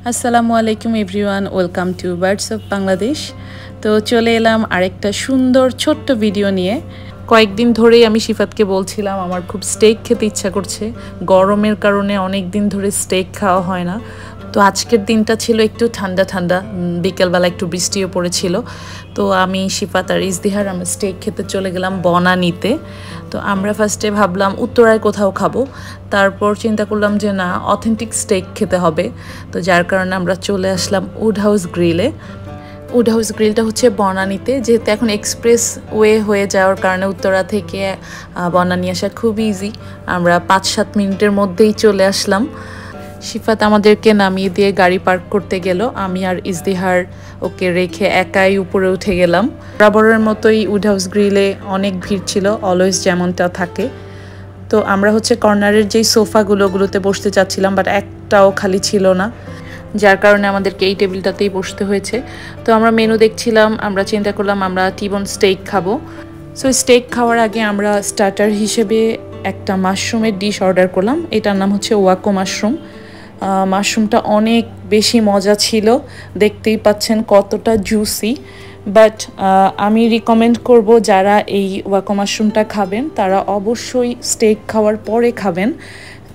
আসসালামু আলাইকুম everyone, welcome to birds of Bangladesh. তো চলে এলাম আরেকটা সুন্দর ছোট্ট ভিডিও নিয়ে। কয়েকদিন ধরেই আমি শিফাতকে বলছিলাম আমার খুব স্টেক খেতে ইচ্ছা করছে। গরমের কারণে অনেক দিন ধরে স্টেক খাওয়া হয় না। তো আজকের দিনটা ছিল একটু ঠান্ডা ঠান্ডা, বিকেলবেলা একটু বৃষ্টিও পড়েছিল। তো আমি শিফাত আর ইজদিহার আমরা স্টেক খেতে চলে গেলাম বনানীতে। তো আমরা ফার্স্টে ভাবলাম উত্তরায় কোথাও খাবো, তারপর চিন্তা করলাম যে না, অথেন্টিক স্টেক খেতে হবে। তো যার কারণে আমরা চলে আসলাম উড হাউস গ্রিলে। উড হাউস গ্রিলটা হচ্ছে বনানীতে, যেহেতু এখন এক্সপ্রেস ওয়ে হয়ে যাওয়ার কারণে উত্তরা থেকে বনানী আসা খুব ইজি। আমরা 5-7 মিনিটের মধ্যেই চলে আসলাম। শিফাত আমাদেরকে নামিয়ে দিয়ে গাড়ি পার্ক করতে গেল, আমি আর ইজদিহার ওকে রেখে একাই উপরে উঠে গেলাম। বরাবরের মতোই উড হাউস গ্রিলে অনেক ভিড় ছিল, অলওয়েজ যেমনটা থাকে। তো আমরা হচ্ছে কর্নারের যেই সোফাগুলোতে বসতে চাচ্ছিলাম, বাট একটাও খালি ছিল না, যার কারণে আমাদেরকে এই টেবিলটাতেই বসতে হয়েছে। তো আমরা মেনু দেখছিলাম, আমরা চিন্তা করলাম আমরা টিবন স্টেক খাবো। সো স্টেক খাওয়ার আগে আমরা স্টার্টার হিসেবে একটা মাশরুমের ডিশ অর্ডার করলাম। এটার নাম হচ্ছে ওয়াকো মাশরুম। মাশরুমটা অনেক বেশি মজা ছিল, দেখতেই পাচ্ছেন কতটা জুসি। বাট আমি রিকমেন্ড করব যারা এই ওয়াকো মাশরুমটা খাবেন তারা অবশ্যই স্টেক খাওয়ার পরে খাবেন,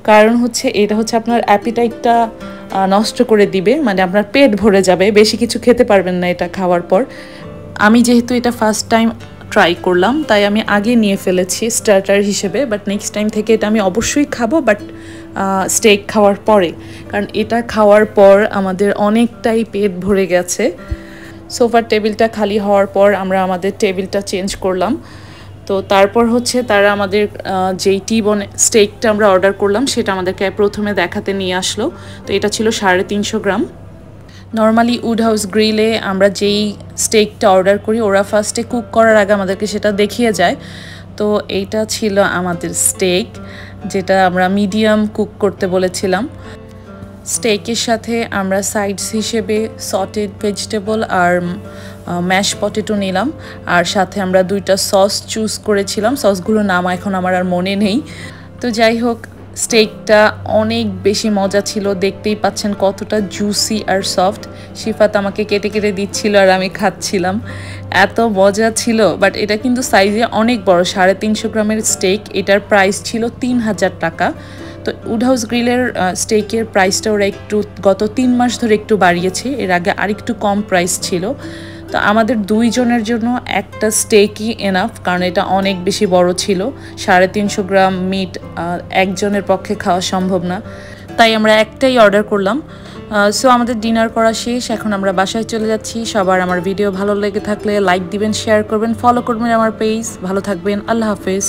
কারণ হচ্ছে এটা হচ্ছে আপনার অ্যাপিটাইটটা নষ্ট করে দিবে, মানে আপনার পেট ভরে যাবে, বেশি কিছু খেতে পারবেন না এটা খাওয়ার পর। আমি যেহেতু এটা ফার্স্ট টাইম ট্রাই করলাম তাই আমি আগে নিয়ে ফেলেছি স্টার্টার হিসেবে, বাট নেক্সট টাইম থেকে এটা আমি অবশ্যই খাবো, বাট স্টেক খাওয়ার পরে, কারণ এটা খাওয়ার পর আমাদের অনেকটাই পেট ভরে গেছে। সোফার টেবিলটা খালি হওয়ার পর আমরা আমাদের টেবিলটা চেঞ্জ করলাম। তো তারপর হচ্ছে তারা আমাদের যেই টিবন স্টেকটা আমরা অর্ডার করলাম সেটা আমাদেরকে প্রথমে দেখাতে নিয়ে আসলো। তো এটা ছিল 350 গ্রাম। নর্মালি উড হাউস গ্রিলে আমরা যেই স্টেকটা অর্ডার করি ওরা ফার্স্টে কুক করার আগে আমাদেরকে সেটা দেখিয়ে যায়। তো এইটা ছিল আমাদের স্টেক, যেটা আমরা মিডিয়াম কুক করতে বলেছিলাম। স্টেকের সাথে আমরা সাইডস হিসেবে সটেড ভেজিটেবল আর ম্যাশ পটেটো নিলাম, আর সাথে আমরা 2টা সস চুজ করেছিলাম। সসগুলোর নাম এখন আমার আর মনে নেই। তো যাই হোক, স্টেকটা অনেক বেশি মজা ছিল, দেখতেই পাচ্ছেন কতটা জুসি আর সফট। শিফাত আমাকে কেটে কেটে দিচ্ছিল আর আমি খাচ্ছিলাম, এত মজা ছিল। বাট এটা কিন্তু সাইজে অনেক বড়, 350 গ্রামের স্টেক। এটার প্রাইস ছিল 3000 টাকা। তো উড হাউস গ্রিলের স্টেকের প্রাইসটা ওরা একটু গত 3 মাস ধরে একটু বাড়িয়েছে, এর আগে আরেকটু কম প্রাইস ছিল। তো আমাদের 2 জনের জন্য একটা স্টেকই এনাফ, কারণ এটা অনেক বেশি বড় ছিল। 350 গ্রাম মিট একজনের পক্ষে খাওয়া সম্ভব না, তাই আমরা একটাই অর্ডার করলাম। সো আমাদের ডিনার করা শেষ, এখন আমরা বাসায় চলে যাচ্ছি। সবার আমার ভিডিও ভালো লেগে থাকলে লাইক দিবেন, শেয়ার করবেন, ফলো করবেন আমার পেজ। ভালো থাকবেন, আল্লাহ হাফেজ।